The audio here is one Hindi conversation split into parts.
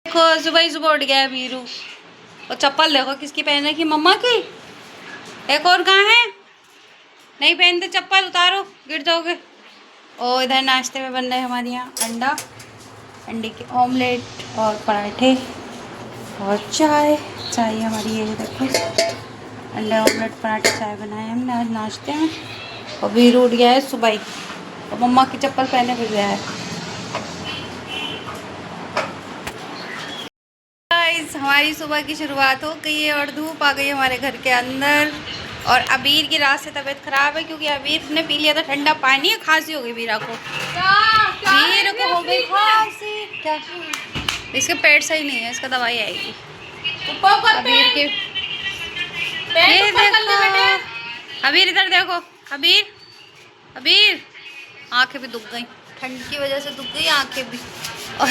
देखो सुबह ही सुबह उठ गया है वीरू। और चप्पल देखो किसकी पहने की, मम्मा की। एक और कहाँ है, नहीं पहनते चप्पल, उतारो गिर जाओगे। और इधर नाश्ते में बन रहे हैं हमारे यहाँ अंडा, अंडे के ऑमलेट और पराठे और चाय। चाय हमारी ये देखो, अंडा ऑमलेट पराठे चाय बनाए हमने आज नाश्ते में। और वीरू उठ गया है सुबह ही और मम्मा की चप्पल पहने फिर गया है। हमारी सुबह की शुरुआत हो गई है और धूप आ गई हमारे घर के अंदर। और अबीर की रात से तबीयत खराब है क्योंकि अबीर ने पी लिया था ठंडा पानी, खांसी हो गई वीरा को। वीर को हो गई खांसी। क्या इसके पेट सही नहीं है, इसका दवाई आएगी अबीर के। ये देखो अबीर, इधर देखो अबीर, अबीर आंखें भी दुख गई, ठंड की वजह से दुख गई आंखें भी। और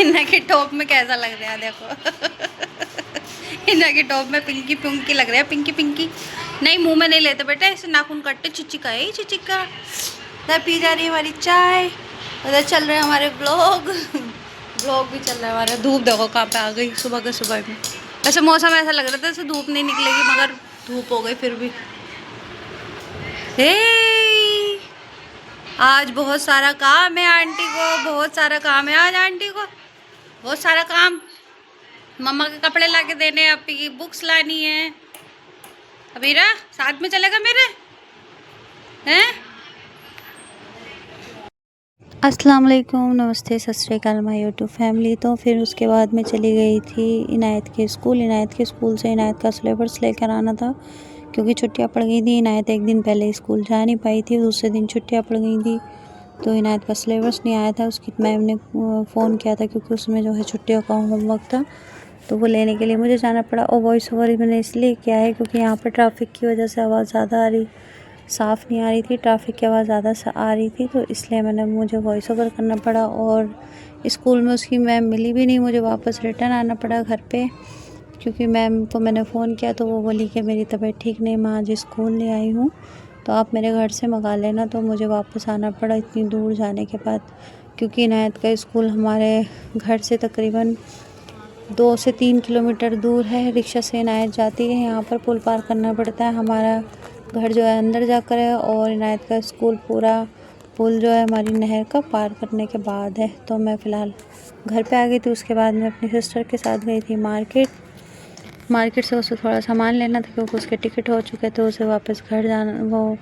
इन्ना की टॉप में कैसा लग रहा है देखो। इन्ना की टॉप में पिंकी पिंकी लग रहा है, पिंकी पिंकी। नहीं मुंह में नहीं लेते बेटा, ऐसे नाखून कटते। चिचिका है चिचिका। इधर पी जा रही है हमारी चाय, उधर चल रहे हैं हमारे ब्लॉग। ब्लॉग भी चल रहा है हमारा। धूप देखो कहाँ पे आ गई सुबह के सुबह में। वैसे मौसम ऐसा लग रहा था जैसे धूप नहीं निकलेगी, मगर धूप हो गई फिर भी। आज बहुत सारा काम है आंटी को, बहुत सारा काम है आज आंटी को, बहुत सारा काम। मम्मा के कपड़े लाके देने हैं, अपी की बुक्स लानी है। अबीरा साथ में चलेगा मेरे हैं। अस्सलाम वालेकुम, नमस्ते, सत श्री अकाल माय यूट्यूब फैमिली। तो फिर उसके बाद मैं चली गई थी इनायत के स्कूल। इनायत के स्कूल से इनायत का सिलेबस लेकर आना था क्योंकि छुट्टियां पड़ गई थी। इनायत एक दिन पहले स्कूल जा नहीं पाई थी, दूसरे दिन छुट्टियां पड़ गई थी तो इनायत का सिलेबस नहीं आया था। उसकी मैम ने फ़ोन किया था क्योंकि उसमें जो है छुट्टियों का होमवर्क था, तो वो लेने के लिए मुझे जाना पड़ा। और वॉइस ओवर मैंने इसलिए किया है क्योंकि यहाँ पर ट्रैफिक की वजह से आवाज़ ज़्यादा आ रही, साफ़ नहीं आ रही थी, ट्रैफिक की आवाज़ ज़्यादा आ रही थी, तो इसलिए मुझे वॉइस ओवर करना पड़ा। और स्कूल में उसकी मैम मिली भी नहीं, मुझे वापस रिटर्न आना पड़ा घर पे क्योंकि मैम को मैंने फ़ोन किया तो वो बोली कि मेरी तबीयत ठीक नहीं, मैं आज स्कूल नहीं आई हूँ तो आप मेरे घर से मंगा लेना। तो मुझे वापस आना पड़ा इतनी दूर जाने के बाद, क्योंकि इनायत का स्कूल हमारे घर से तकरीबन 2 से 3 किलोमीटर दूर है। रिक्शा से इनायत जाती है, यहाँ पर पुल पार करना पड़ता है। हमारा घर जो है अंदर जाकर है और इनायत का स्कूल पूरा पुल जो है हमारी नहर का पार करने के बाद है। तो मैं फ़िलहाल घर पे आ गई थी। उसके बाद मैं अपनी सिस्टर के साथ गई थी मार्केट से उसे थोड़ा सामान लेना था क्योंकि उसके टिकट हो चुके थे, उसे वापस घर जाना, वो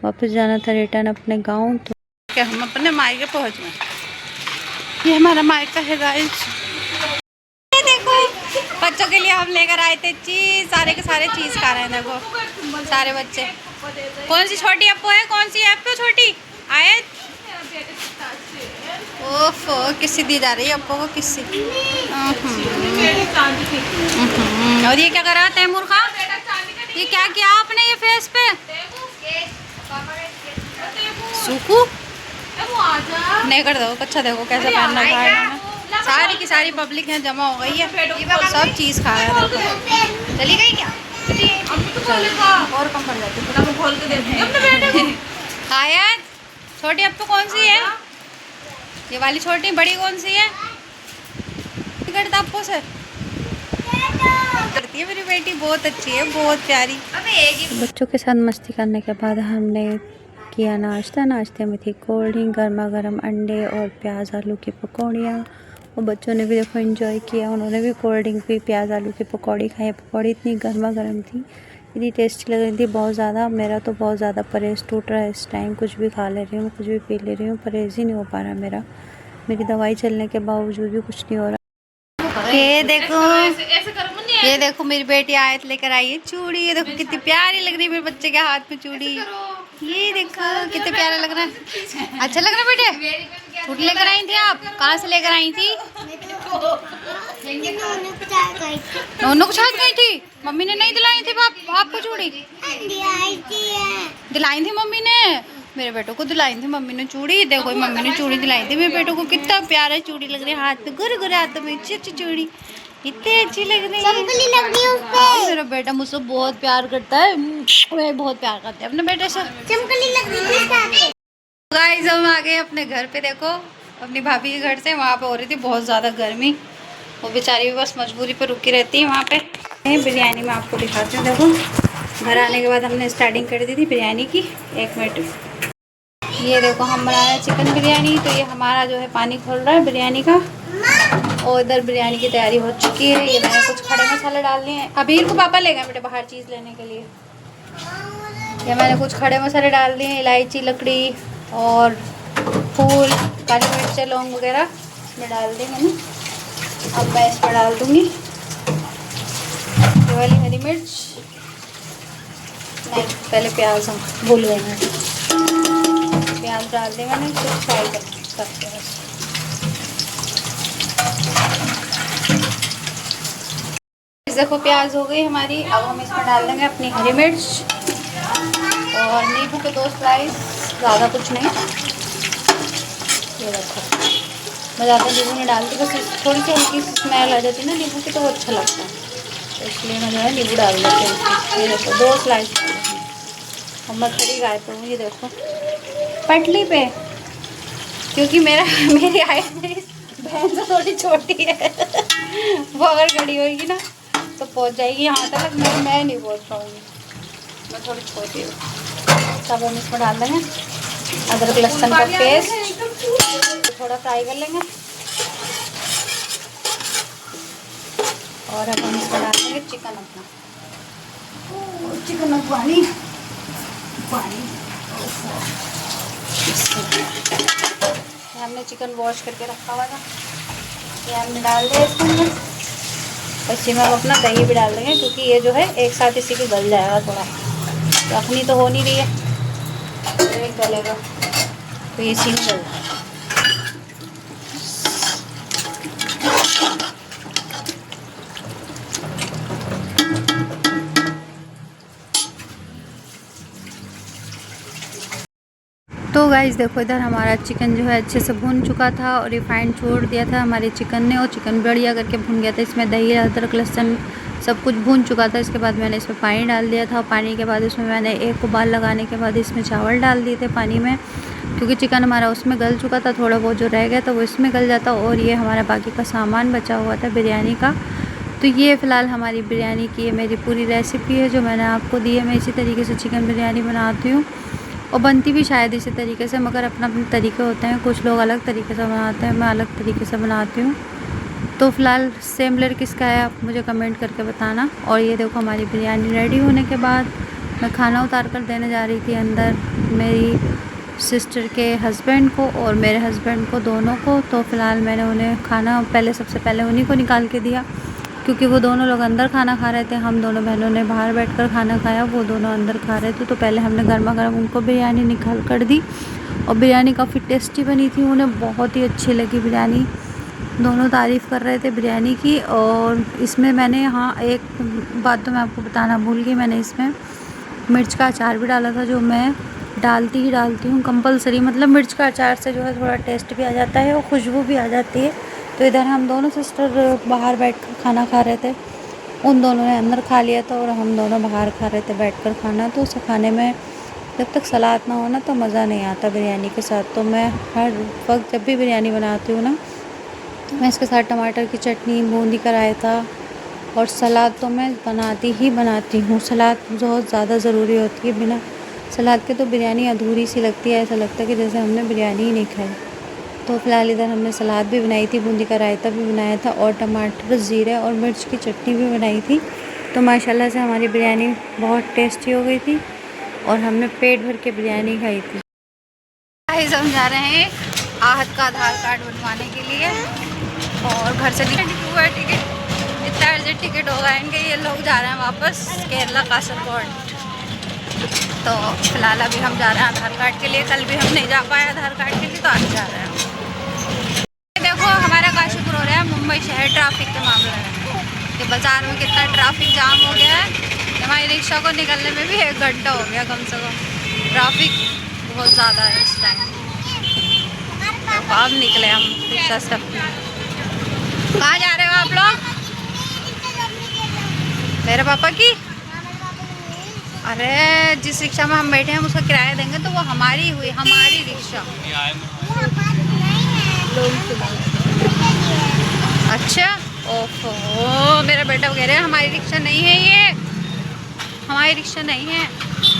वापस जाना था रिटर्न अपने गाँव। तो क्या हम अपने मायके पहुँच गए। ये हमारा मायका है गाइस। देखो बच्चों के लिए हम लेकर आए थे चीज़, सारे के सारे चीज़ खा रहे हैं। देखो सारे बच्चे। कौन सी छोटी अप्पू है, कौन सी अप्पू छोटी आयत? ओफो किस्सी दी जा रही है अप्पू को, किस्सी। और ये क्या करा तैमूर खां, ये क्या किया आपने ये फेस पे? सूखू नहीं कर दो। अच्छा देखो कैसे पहनना खा है। सारी की सारी पब्लिक यहाँ जमा हो गई है, सब चीज़ खा रहा है। चली गई क्या? और कम पड़ जाती। आयत छोटी अप्पू कौन सी है? ये वाली छोटी, बड़ी कौन सी है? करता अप्पू से करती है मेरी बेटी, बहुत अच्छी है, बहुत प्यारी। बच्चों के साथ मस्ती करने के बाद हमने किया नाश्ता। नाश्ते में थी कोल्ड ड्रिंक, गर्मा गर्म अंडे और प्याज आलू की पकौड़ियाँ। और बच्चों ने भी देखो एंजॉय किया, उन्होंने भी कोल्ड ड्रिंक पी, प्याज आलू की पकौड़ी खाई। पकौड़ी इतनी गर्मा गर्म थी, इतनी टेस्टी लग रही थी, बहुत ज़्यादा। मेरा तो बहुत ज़्यादा परहेज़ टूट रहा है इस टाइम, कुछ भी खा ले रही हूँ, कुछ भी पी ले रही हूँ, परहेज़ ही नहीं हो पा रहा मेरा। मेरी दवाई चलने के बावजूद भी कुछ नहीं हो रहा। ये देखो, ये देखो मेरी बेटी आयत लेकर आई है चूड़ी। ये देखो कितनी प्यारी लग रही है मेरे बच्चे के हाथ में चूड़ी। ये देखो कितने प्यारा लग रहा है। अच्छा लग रहा है बेटे? चूड़ी लेकर आई थी आप? कहाँ से लेकर आई थी? दोनों को साथ गई थी। मम्मी ने नहीं दिलाई थी आपको चूड़ी? दिलाई थी मम्मी ने, मेरे बेटों को दिलाई थी मम्मी ने चूड़ी। देखो मम्मी ने चूड़ी दिलाई थी मेरे बेटों को, कितना प्यारा चूड़ी लग रही है हाथ में, गुर गुर हाथों में अच्छी अच्छी चूड़ी, इतनी अच्छी लग रही है। मेरा बेटा मुझसे बहुत प्यार करता है, मैं बहुत प्यार करती है अपने बेटे से। चमकली लग रही है। गाइस हम आ गए अपने घर पे देखो, अपनी भाभी के घर से वहाँ पे हो रही थी बहुत ज़्यादा गर्मी। वो बेचारी भी बस मजबूरी पर रुकी रहती है वहाँ पे। बिरयानी मैं आपको दिखाती हूँ। देखो घर आने के बाद हमने स्टार्टिंग कर दी थी बिरयानी की। 1 मिनट, ये देखो हम बना रहे हैं चिकन बिरयानी। तो ये हमारा जो है पानी खोल रहा है बिरयानी का, और इधर बिरयानी की तैयारी हो चुकी है। ये मैंने कुछ खड़े मसाले डाल दिए हैं। अभी इनको पापा ले गए बेटे बाहर चीज़ लेने के लिए। ये मैंने कुछ खड़े मसाले डाल दिए हैं, इलायची, लकड़ी और फूल, काली मिर्च, लौंग वगैरह इसमें डाल दी मैंने। अब मैं इसमें डाल दूँगी ये वाली हरी मिर्च, नहीं पहले प्याज, हम भूल गए हैं। प्याज डाल दी मैंने, कुछ फ्राई करते हैं। देखो प्याज हो गई हमारी। अब हम इसमें डाल देंगे अपनी हरी मिर्च और नींबू के 2 स्लाइस, ज़्यादा कुछ नहीं। ये देखो मैं ज़्यादा नींबू नहीं डालती, बस थोड़ी सी हल्की सी स्मेल आ जाती है ना नींबू की, तो वो अच्छा लगता है, तो इसलिए मैं जो है नींबू डाल देती हूँ। ये देखो 2 स्लाइस और मैं खड़ी गाय पे हूँ। ये देखो पटली पे, क्योंकि मेरी हाइट मेरी बहन से थोड़ी छोटी है वो अगर खड़ी होगी ना तो पहुंच जाएगी यहाँ तक, मैं नहीं पहुंच पाऊँगी, मैं थोड़ी छोटी हूँ। तब हम इसमें डाल देंगे अदरक लहसुन का पेस्ट, तो थोड़ा फ्राई कर लेंगे। और अब हम इसमें डाल देंगे चिकन अपना, और चिकन में पानी हमने चिकन वॉश करके रखा हुआ था, ये हमने डाल दिया इसके अंदर। इसी में हम अपना दही भी डाल देंगे, क्योंकि ये जो है एक साथ इसी के गल जाएगा। थोड़ा रखनी तो हो नहीं रही है, तो एक गलेगा तो इसी में गल। तो गाइस देखो इधर हमारा चिकन जो है अच्छे से भुन चुका था, और रिफाइंड छोड़ दिया था हमारे चिकन ने, और चिकन बढ़िया करके भुन गया था। इसमें दही, अदरक, लहसुन सब कुछ भुन चुका था। इसके बाद मैंने इसमें पानी डाल दिया था, पानी के बाद इसमें मैंने एक उबाल लगाने के बाद इसमें चावल डाल दिए थे पानी में, क्योंकि चिकन हमारा उसमें गल चुका था। थोड़ा बहुत जो रह गया था वो इसमें गल जाता, और ये हमारा बाकी का सामान बचा हुआ था बिरयानी का। तो ये फ़िलहाल हमारी बिरयानी की ये मेरी पूरी रेसिपी है जो मैंने आपको दी है। मैं इसी तरीके से चिकन बिरयानी बनाती हूँ, और बनती भी शायद इसी तरीके से, मगर अपना अपने तरीके होते हैं। कुछ लोग अलग तरीके से बनाते हैं, मैं अलग तरीके से बनाती हूँ। तो फ़िलहाल सिमिलर किसका है आप मुझे कमेंट करके बताना। और ये देखो हमारी बिरयानी रेडी होने के बाद मैं खाना उतार कर देने जा रही थी अंदर मेरी सिस्टर के हस्बैंड को और मेरे हस्बैंड को, दोनों को। तो फ़िलहाल मैंने उन्हें खाना सबसे पहले उन्हीं को निकाल के दिया, क्योंकि वो दोनों लोग अंदर खाना खा रहे थे। हम दोनों बहनों ने बाहर बैठकर खाना खाया, वो दोनों अंदर खा रहे थे। तो पहले हमने गर्मा गर्म उनको बिरयानी निकाल कर दी, और बिरयानी काफ़ी टेस्टी बनी थी, उन्हें बहुत ही अच्छी लगी बिरयानी। दोनों तारीफ़ कर रहे थे बिरयानी की। और इसमें मैंने एक बात तो मैं आपको बताना भूल गई, मैंने इसमें मिर्च का अचार भी डाला था, जो मैं डालती हूँ कंपलसरी। मतलब मिर्च का अचार से जो है थोड़ा टेस्ट भी आ जाता है और खुशबू भी आ जाती है। तो इधर हम दोनों सिस्टर बाहर बैठकर खाना खा रहे थे, उन दोनों ने अंदर खा लिया था और हम दोनों बाहर खा रहे थे बैठकर खाना। तो उस खाने में जब तक सलाद ना हो ना तो मज़ा नहीं आता बिरयानी के साथ। तो मैं हर वक्त जब भी बिरयानी बनाती हूँ ना तो मैं इसके साथ टमाटर की चटनी, बूंदी का रायता और सलाद तो मैं बनाती हूँ। सलाद बहुत ज़्यादा ज़रूरी होती है, बिना सलाद के तो बिरयानी अधूरी सी लगती है, ऐसा लगता है कि जैसे हमने बिरयानी ही नहीं खाई। तो फ़िलहाल इधर हमने सलाद भी बनाई थी, बूंदी का रायता भी बनाया था, और टमाटर, ज़ीरा और मिर्च की चटनी भी बनाई थी। तो माशाल्लाह से हमारी बिरयानी बहुत टेस्टी हो गई थी, और हमने पेट भर के बिरयानी खाई थी। गाइस हम जा रहे हैं आहत का आधार कार्ड बनवाने के लिए, और घर से हुआ टिकट, इतना अर्जेंट टिकट होगा इनके। ये लोग जा रहे हैं वापस केरला कासरगोड। तो फिलहाल अभी हम जा रहे हैं आधार कार्ड के लिए। कल भी हम नहीं जा पाए आधार कार्ड के लिए, तो आज जा रहे हैं। देखो हमारा काशीपुर हो रहा है मुंबई शहर ट्रैफिक के मामले में, कि बाज़ार में कितना ट्रैफिक जाम हो गया है। हमारी रिक्शा को निकलने में भी 1 घंटा हो गया कम से कम। ट्रैफिक बहुत ज़्यादा है इस टाइम। तो अब निकले हम रिक्शा से। कहाँ जा रहे हो आप लोग? मेरे पापा की? अरे जिस रिक्शा में हम बैठे हैं हम उसका किराया देंगे, तो वो हमारी हुई, हमारी रिक्शा। अच्छा, ओफो मेरा बेटा कह रहे हैं हमारी रिक्शा नहीं है ये, हमारी रिक्शा नहीं है।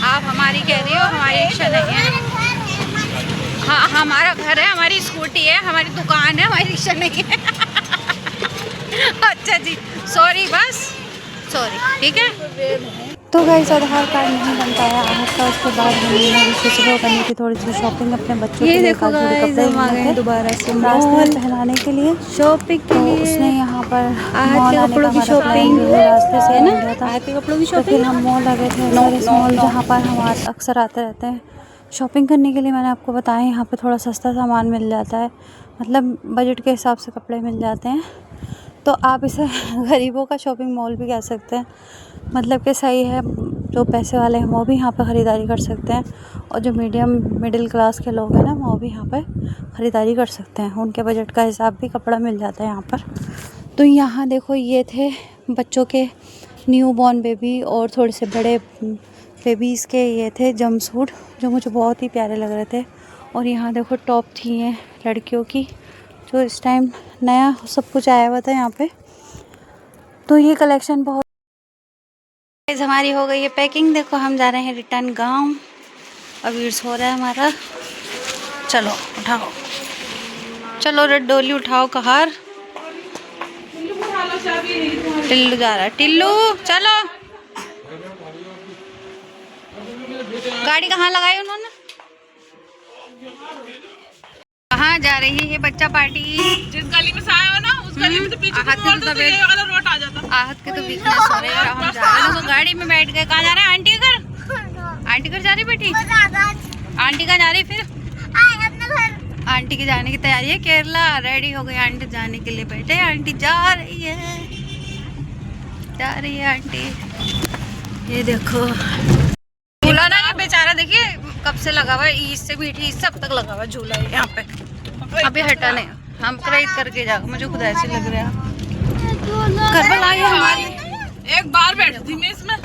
आप हमारी कह रही हो, हमारी रिक्शा नहीं है। हाँ हमारा घर है, हमारी स्कूटी है, हमारी दुकान है, हमारी रिक्शा नहीं है। अच्छा जी, सॉरी, बस सॉरी, ठीक है। तो गाइस आधार कार्ड नहीं बन पाया आज का, उसके बाद हमने सुबह करनी थी थोड़ी सी शॉपिंग अपने बच्चों के लिए। कपड़े हम आ गए दोबारा से मॉल पहनाने के लिए, शॉपिंग के लिए। उसने यहाँ पर मॉल आने का हमारा प्लान जो है रास्ते से हो गया था, कपड़ों की शॉपिंग। तो फिर हम मॉल आ गए थे, मॉल जहाँ पर हम अक्सर आते रहते हैं शॉपिंग करने के लिए। मैंने आपको बताया यहाँ पे थोड़ा सस्ता सामान मिल जाता है, मतलब बजट के हिसाब से कपड़े मिल जाते हैं। तो आप इसे गरीबों का शॉपिंग मॉल भी कह सकते हैं, मतलब कि सही है। जो पैसे वाले हैं वो भी यहाँ पर ख़रीदारी कर सकते हैं, और जो मिडिल क्लास के लोग हैं ना वो भी यहाँ पर ख़रीदारी कर सकते हैं। उनके बजट का हिसाब भी कपड़ा मिल जाता है यहाँ पर। तो यहाँ देखो ये थे बच्चों के न्यू बॉर्न बेबी और थोड़े से बड़े बेबीज़ के ये थे जंप सूट, जो मुझे बहुत ही प्यारे लग रहे थे। और यहाँ देखो टॉप थी हैं लड़कियों की, जो इस टाइम नया सब कुछ आया हुआ था यहाँ पे। तो ये कलेक्शन बहुत हमारी हो गई है पैकिंग। देखो हम जा रहे हैं रिटर्न गांव, अभी सो रहा है हमारा। चलो उठाओ, चलो रेड डोली उठाओ कहार। टिल्लू जा रहा है, टिल्लू चलो। गाड़ी कहाँ लगाई उन्होंने, कहाँ जा रही है बच्चा पार्टी? जिस गली में से आया हो ना उस गली में तो पीछे आहत के तो वीकनेस हो रही है। हम जा रहे हैं तो गाड़ी में बैठ गए। कहाँ जा रहे हैं? आंटी के घर। आंटी घर जा रही बेटी? आंटी कहाँ जा रही फिर? आंटी के जाने की तैयारी है, केरला रेडी हो गई आंटी जाने के लिए। बैठे आंटी जा रही है, जा रही है आंटी। ये देखो झूला ना, ये बेचारा देखिए कब से लगा हुआ है, ईद से मीठी ईद से अब तक लगा हुआ है झूला है यहाँ पे। अभी हटा नहीं, हम खरीद करके जाओ। मुझे खुद ऐसे लग रहा है घर पर आई हमारी। एक बार बैठी थी मैं इसमें।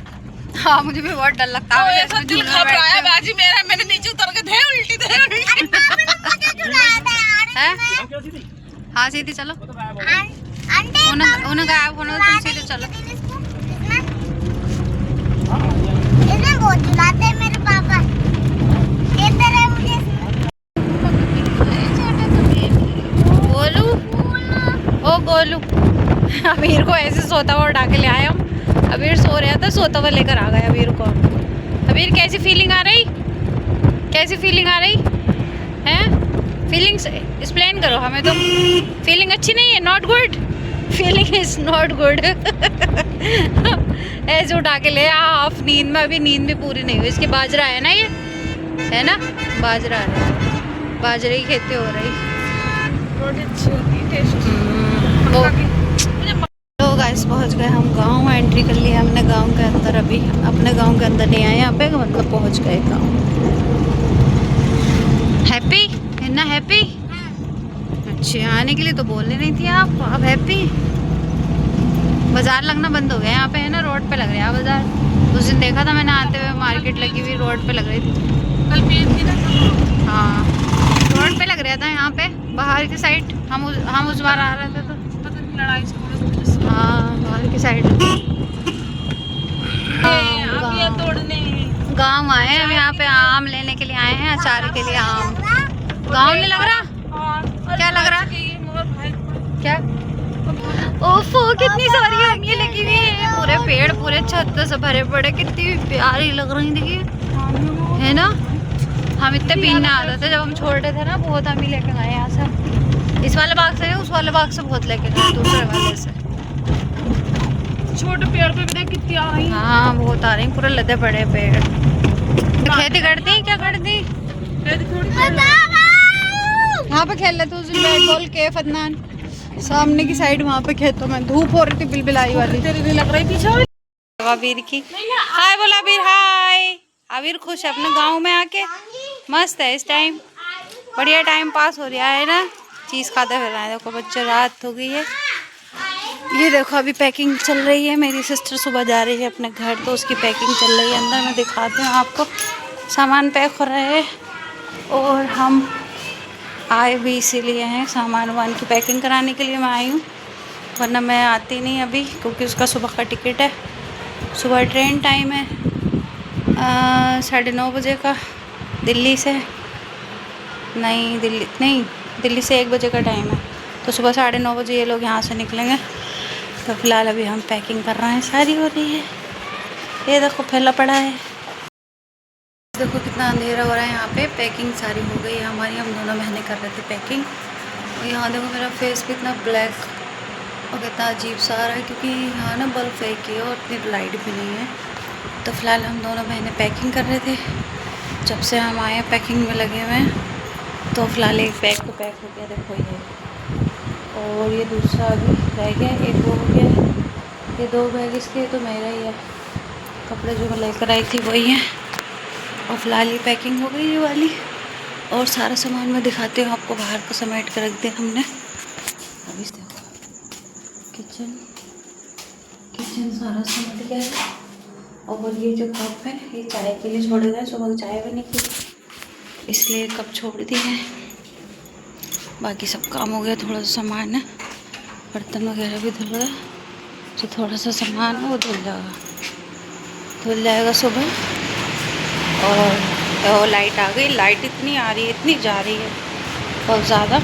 हाँ मुझे भी बहुत डर लगता है। ऐसा दिल घबराया बाजी मेरा, मैंने नीचे उतर के थे उल्टी हाँ सीधी चलो, उन्हें गायब होना, तुम सीधे चलो। मेरे पापा गोलू, ओ गोलू। अमीर को ऐसे सोता हुआ उठा के ले आए हम। अबीर सो रहा था, सोता हुआ लेकर आ गए अबीर को। अबीर कैसी फीलिंग आ रही, कैसी फीलिंग आ रही है? फीलिंग्स एक्सप्लेन करो हमें। तो फीलिंग अच्छी नहीं है, not good, feeling is not good. ऐसे उठा के ले हाफ नींद में, अभी नींद भी पूरी नहीं हुई इसकी। बाजरा है ना, ये है ना बाजरा है, बाजरे की खेती हो रही। तो गाइस पहुंच गए हम गांव, एंट्री कर लिया हमने गांव के अंदर। अभी अपने गांव के अंदर नहीं आए यहाँ पे, मतलब पहुंच गए गांव। हैप्पी है ना, हैप्पी? अच्छा आने के लिए तो बोल नहीं थी आप, अब हैप्पी? बाजार लगना बंद हो गया यहाँ पे, है ना, रोड पे लग रहा है बाजार। उस दिन देखा था मैंने आते हुए, मार्केट लगी हुई रोड पे लग रही थी। कल थी ना। हाँ रोड पे लग रहा था यहाँ पे, बाहर की साइड। हम उस बार आ रहे थे तो लड़ाई हाँ बाहर की साइड। गाँव आए हम यहाँ पे, आम लेने के लिए आए हैं, अचार के लिए आम। गाँव नहीं लग रहा? क्या लग रहा? क्या? ओफो कितनी सारी आमियाँ लगी हुई है, पूरे पेड़ पूरे छत से भरे पड़े, कितनी प्यारी लग रही देखिए, है ना। हम इतने पीने आ रहे थे जब हम छोटे थे ना, बहुत आमी लेके गए यहाँ से। इस वाले बाग से, उस वाले बाग से बहुत लेके गए, दूसरे वाले से। छोटे पेड़ पे भी देख कितनी आ रही। हाँ बहुत आ रही, पूरे लदे पड़े पेड़। तो खेती करती क्या करती? यहाँ पे खेल लेते उस दिन बैट बॉल के फदनान, सामने की साइड वहाँ पे खेतों में धूप हो रही थी बिलबिलाई वाली। तेरी नहीं लग रही पीछे अबीर की हाय बोला, अबीर हाय। अबीर खुश है अपने गांव में आके, मस्त है इस टाइम, बढ़िया टाइम पास हो रहा है ना, चीज़ खाते फिर रहे हैं। देखो बच्चे, रात हो गई है। ये देखो अभी पैकिंग चल रही है, मेरी सिस्टर सुबह जा रही है अपने घर, तो उसकी पैकिंग चल रही है अंदर। मैं दिखाती हूँ आपको, सामान पैक हो रहा है और हम आए भी इसीलिए हैं, सामान वामान की पैकिंग कराने के लिए मैं आई हूँ, वरना मैं आती नहीं अभी, क्योंकि उसका सुबह का टिकट है। सुबह ट्रेन टाइम है 9:30 बजे का, दिल्ली से दिल्ली से 1 बजे का टाइम है। तो सुबह 9:30 बजे ये लोग यहाँ से निकलेंगे। तो फिलहाल अभी हम पैकिंग कर रहे हैं, सारी हो रही है। ये देखो फैला पड़ा है, देखो कितना अंधेरा हो रहा है यहाँ पे। पैकिंग सारी हो गई है हमारी, हम दोनों बहनें कर रहे थे पैकिंग। और यहाँ देखो मेरा फेस भी इतना ब्लैक और कितना अजीब सा आ रहा है, क्योंकि यहाँ ना बल्ब फेंक है और इतनी लाइट भी नहीं है। तो फिलहाल हम दोनों बहनें पैकिंग कर रहे थे, जब से हम आए पैकिंग में लगे हुए हैं। तो फिलहाल एक बैग तो पैक हो गया, देखो ये, और ये दूसरा अभी रह गया, एक वो हो गया। ये 2 बैग इसके तो मेरा ही है, कपड़े जो मैं लेकर आई थी वही हैं। और फिलहाल ये पैकिंग हो गई ये वाली, और सारा सामान मैं दिखाती हूँ आपको, बाहर को समेट कर रख दिया हमने। अभी देखो किचन सारा समेट गया है। और ये जो कप है ये चाय के लिए छोड़े गए, सुबह चाय बनी थी इसलिए कप छोड़ दिए हैं। बाकी सब काम हो गया, थोड़ा सा सामान है, बर्तन वगैरह भी धुल गया। जो थोड़ा सा सामान है वो धुल जाएगा सुबह। और लाइट आ गई, लाइट इतनी आ रही है, इतनी जा रही है बहुत ज़्यादा।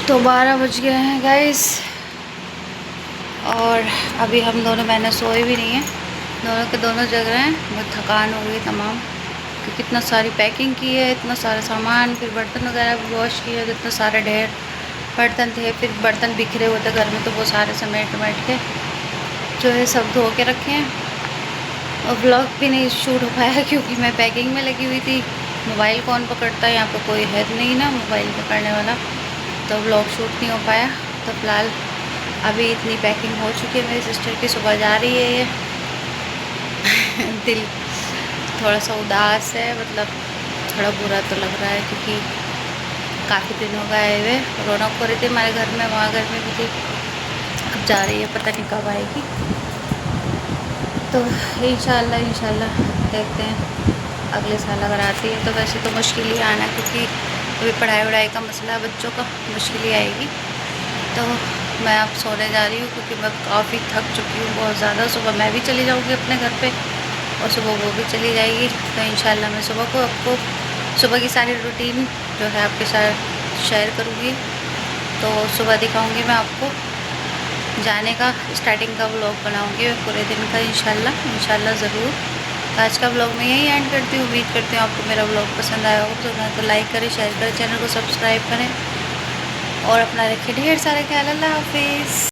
तो 12 बज गए हैं गाइस, और अभी हम दोनों बहनें सोए भी नहीं हैं, दोनों के दोनों जग रहे हैं। बहुत थकान हो गई तमाम, क्योंकि इतना सारी पैकिंग की है, इतना सारा सामान, फिर बर्तन वगैरह भी वॉश किए, इतना सारे ढेर बर्तन थे, फिर बर्तन बिखरे हुए थे घर में, तो वो सारे समेट के जो है सब धो के रखे हैं। और व्लॉग भी नहीं शूट हो पाया क्योंकि मैं पैकिंग में लगी हुई थी। मोबाइल कौन पकड़ता है, यहाँ पर कोई है नहीं ना मोबाइल पकड़ने वाला, तो व्लॉग शूट नहीं हो पाया। तो फिलहाल अभी इतनी पैकिंग हो चुकी है मेरी सिस्टर की, सुबह जा रही है ये। दिल थोड़ा सा उदास है, मतलब थोड़ा बुरा तो लग रहा है, क्योंकि काफ़ी दिन हो गए हुए, रौनक हो रही थी हमारे घर में, वहाँ घर में भी थी। अब जा रही है, पता नहीं कब आएगी। तो इंशाल्लाह देखते हैं अगले साल अगर आती है। तो वैसे तो मुश्किल ही आना, क्योंकि अभी पढ़ाई वढ़ाई का मसला बच्चों का, मुश्किल ही आएगी। तो मैं अब सोने जा रही हूँ, क्योंकि मैं काफ़ी थक चुकी हूँ बहुत ज़्यादा। सुबह मैं भी चली जाऊँगी अपने घर पे, और सुबह वो भी चली जाएगी। तो इंशाल्लाह मैं सुबह को आपको सुबह की सारी रूटीन जो है आपके साथ शेयर करूँगी। तो सुबह दिखाऊँगी मैं आपको, जाने का स्टार्टिंग का व्लॉग बनाऊँगी पूरे दिन का इंशाल्लाह ज़रूर। आज का व्लॉग मैं यही एंड करती हूँ। उम्मीद करती हूँ आपको मेरा व्लॉग पसंद आया होगा, तो लाइक करें, शेयर करें, चैनल को सब्सक्राइब करें, और अपना रखें ढेर सारा ख्याल। अल्लाह हाफिज़।